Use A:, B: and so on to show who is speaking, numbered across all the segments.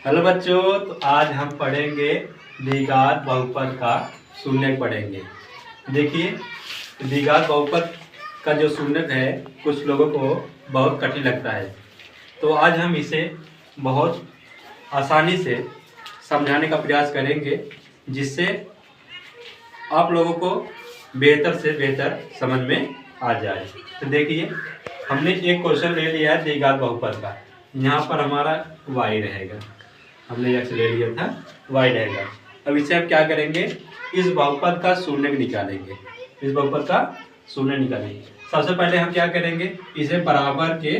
A: Hello बच्चों, तो आज हम पढ़ेंगे द्विघात बहुपद का शून्यक पढ़ेंगे। देखिए, द्विघात बहुपद का जो शून्यक है कुछ लोगों को बहुत कठिन लगता है, तो आज हम इसे बहुत आसानी से समझाने का प्रयास करेंगे, जिससे आप लोगों को बेहतर से बेहतर समझ में आ जाए। तो देखिए, हमने एक क्वेश्चन ले लिया है द्विघात बहुपद का। यहाँ पर हमारा y रहेगा, हमने x ले लिया था, y रहेगा। अब इसे हम क्या करेंगे, इस बहुपद का शून्यक निकालेंगे। इस बहुपद का शून्य निकालेंगे। सबसे पहले हम क्या करेंगे, इसे बराबर के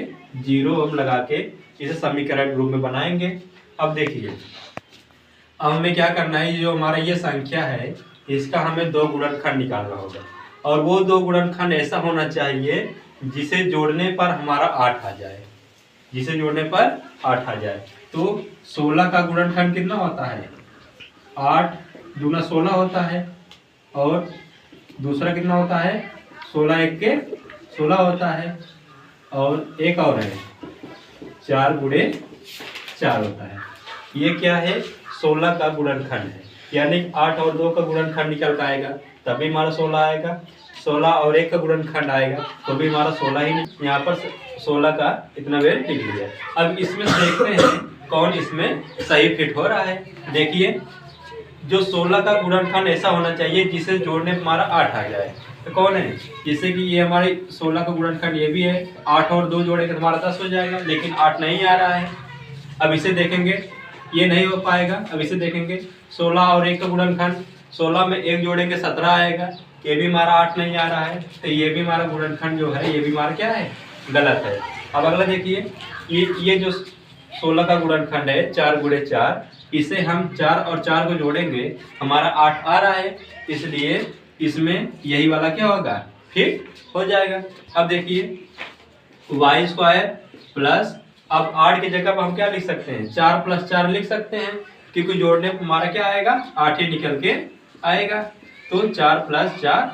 A: 0 हम लगा के इसे समीकरण रूप में बनाएंगे। अब देखिए, अब हमें क्या करना है, जो हमारा ये संख्या है इसका हमें 2 गुणनखंड निकालना होगा, और वो 2 गुणनखंड ऐसा होना चाहिए जिसे जोड़ने पर हमारा 8 आ जाए। जिसे जोड़ने पर 8 आ जाए। तो 16 का गुणनखंड कितना होता है, 8 दूना 16 होता है, और दूसरा कितना होता है, 16 एक के 16 होता है, और एक और है 4 गुणे 4 होता है। ये क्या है, 16 का गुणनखंड है, यानी 8 और 2 का गुणनखंड निकल कर आएगा तभी हमारा 16 आएगा। 16 और 1 का गुणनखंड आएगा तो भी हमारा 16 ही। यहाँ पर 16 का इतना वेट लिख लिया। अब इसमें देखते हैं कौन इसमें सही फिट हो रहा है। देखिए, जो 16 का गुणनखंड ऐसा होना चाहिए जिसे जोड़ने पर हमारा 8 आ जाए। तो कौन है, जैसे कि ये हमारे 16 का गुणनखंड ये भी है, 8 और 2 जोड़ेंगे तो हमारा 10 हो जाएगा, लेकिन 8 नहीं आ रहा है। अब इसे देखेंगे, ये नहीं हो पाएगा। अब इसे देखेंगे, 16 और 1 का गुणनखंड, 16 में 1 जोड़ेंगे 17 आएगा, ये भी हमारा 8 नहीं आ रहा है, तो ये भी हमारा गुणनखंड जो है ये भी हमारा क्या है, गलत है। अब अगला देखिए, ये जो 16 का गुणनखंड है 4 गुणे 4, इसे हम 4 और 4 को जोड़ेंगे, हमारा 8 आ रहा है, इसलिए इसमें यही वाला क्या होगा, फिट हो जाएगा। अब देखिए, वाई स्क्वायर प्लस, अब 8 की जगह पर हम क्या लिख सकते हैं, 4 + 4 लिख सकते हैं, क्योंकि जोड़ने पर हमारा क्या आएगा, 8 ही निकल के आएगा। तो 4 + 4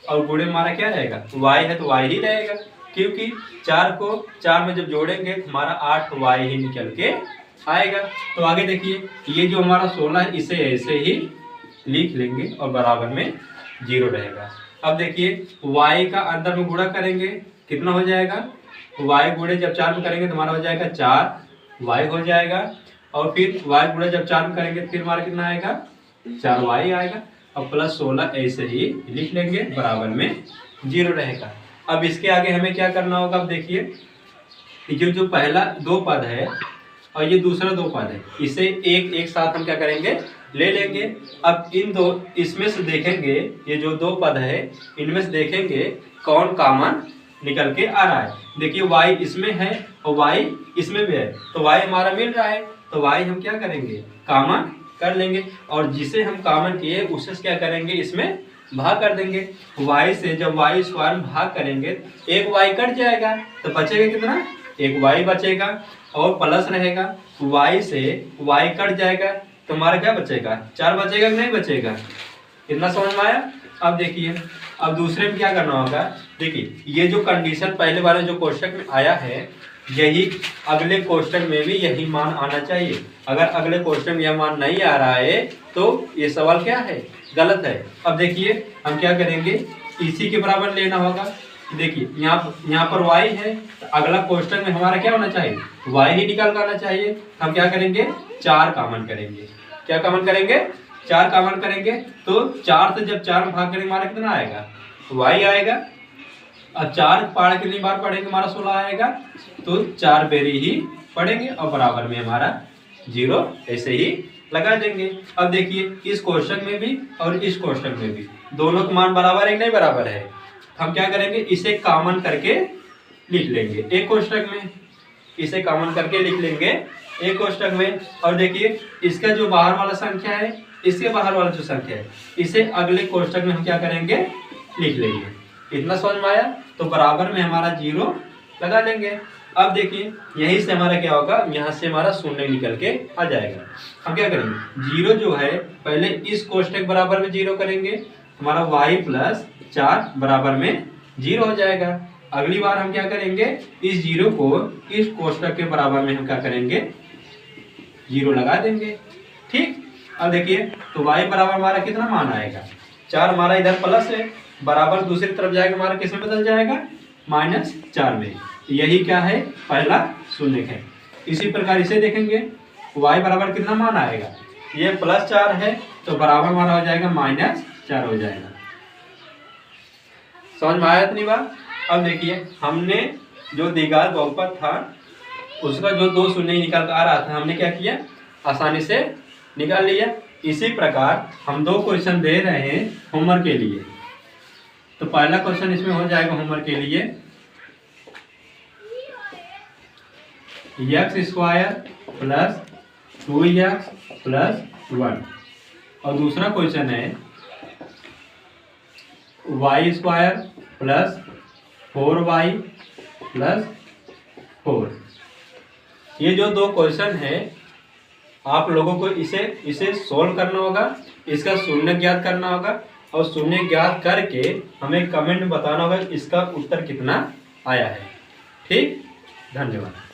A: और गुणे हमारा क्या रहेगा, y है तो y ही रहेगा, क्योंकि 4 को 4 में जब जोड़ेंगे तो हमारा 8y ही निकल के आएगा। तो आगे देखिए, ये जो हमारा 16 है इसे ऐसे ही लिख लेंगे और बराबर में 0 रहेगा। अब देखिए, y का अंदर में गुणा करेंगे, कितना हो जाएगा, y गुणे जब 4 में करेंगे तो हमारा हो जाएगा 4y हो जाएगा, और फिर y गुणे जब 4 में करेंगे फिर हमारा कितना आएगा, 4y आएगा, और प्लस 16 ऐसे ही लिख लेंगे, बराबर में 0 रहेगा। अब इसके आगे हमें क्या करना होगा, अब देखिए, जो पहला 2 पद है और ये दूसरा 2 पद है, इसे एक साथ हम क्या करेंगे, ले लेंगे। अब इन दो, इसमें से देखेंगे, ये जो 2 पद है इनमें से देखेंगे कौन कॉमन निकल के आ रहा है। देखिए, y इसमें है और y इसमें भी है, तो y हमारा मिल रहा है, तो y हम क्या करेंगे, कॉमन कर लेंगे, और जिसे हम कॉमन किए उसे क्या करेंगे, इसमें भाग कर देंगे। y से जब y स्क्वायर में भाग करेंगे, एक y कट जाएगा तो बचेगा कितना, एक y बचेगा, और प्लस रहेगा, y से y कट जाएगा तो हमारा क्या बचेगा, 4 बचेगा कि नहीं बचेगा। इतना समझ में आया। अब देखिए, अब दूसरे में क्या करना होगा, देखिए, ये जो कंडीशन पहले वाले जो क्वेश्चन में आया है, यही अगले क्वेश्चन में भी यही मान आना चाहिए। अगर अगले क्वेश्चन में यह मान नहीं आ रहा है तो ये सवाल क्या है, गलत है। अब देखिए, हम क्या करेंगे, इसी के बराबर लेना होगा। देखिए, यहाँ पर y है, तो अगला क्वेश्चन में हमारा क्या होना चाहिए, y ही निकाल कर आना चाहिए। हम क्या करेंगे, 4 कॉमन करेंगे। क्या कॉमन करेंगे, 4 कॉमन करेंगे, तो 4 से जब 4 में भाग करेंगे हमारा कितना आएगा, y आएगा। अब 4 पहाड़ कितनी बार पढ़ेंगे, हमारा 16 आएगा, तो 4 बेरी ही पढ़ेंगे, और बराबर में हमारा 0 ऐसे ही लगा देंगे। अब देखिए, इस क्वेश्चन में भी और इस क्वेश्चन में भी दोनों का मान बराबर है कि नहीं बराबर है। हम क्या करेंगे, इसे कॉमन करके लिख लेंगे एक क्वेश्चन में, इसे कॉमन करके लिख लेंगे एक क्वेश्चन में। और देखिए, इसका जो बाहर वाला संख्या है, इसके बाहर वाला जो संख्या है, इसे अगले क्वेश्चन में हम क्या करेंगे, लिख लेंगे। इतना समझ में आया। तो बराबर में हमारा 0 लगा देंगे। अब देखिए, यहीं से हमारा क्या होगा, यहाँ से हमारा शून्य निकल के आ जाएगा। हम क्या करेंगे, 0 जो है पहले इस कोष्टक बराबर में 0 करेंगे, हमारा y + 4 बराबर में 0 हो जाएगा। अगली बार हम क्या करेंगे, इस 0 को इस कोष्टक के बराबर में हम क्या करेंगे, जीरो लगा देंगे। ठीक, अब देखिए तो y बराबर हमारा कितना मान आएगा, 4 हमारा इधर प्लस है, बराबर दूसरी तरफ जाएगा हमारा किस में बदल जाएगा, -4 में। यही क्या है, पहला शून्य है। इसी प्रकार इसे देखेंगे, y बराबर कितना मान आएगा, ये +4 है तो बराबर हमारा हो जाएगा -4 हो जाएगा। समझ में आया इतनी बात। अब देखिए हमने जो द्विघात बहुपद था उसका जो 2 शून्य निकाल कर आ रहा था, हमने क्या किया, आसानी से निकाल लिया। इसी प्रकार हम 2 क्वेश्चन दे रहे हैं होमवर्क के लिए। तो पहला क्वेश्चन इसमें हो जाएगा होमवर्क के लिए, x² + 2x + 1, और दूसरा क्वेश्चन है y² + 4y + 4। ये जो 2 क्वेश्चन है आप लोगों को इसे सोल्व करना होगा, इसका शून्य ज्ञात करना होगा, और शून्य ज्ञात करके हमें कमेंट में बताना होगा इसका उत्तर कितना आया है। ठीक, धन्यवाद।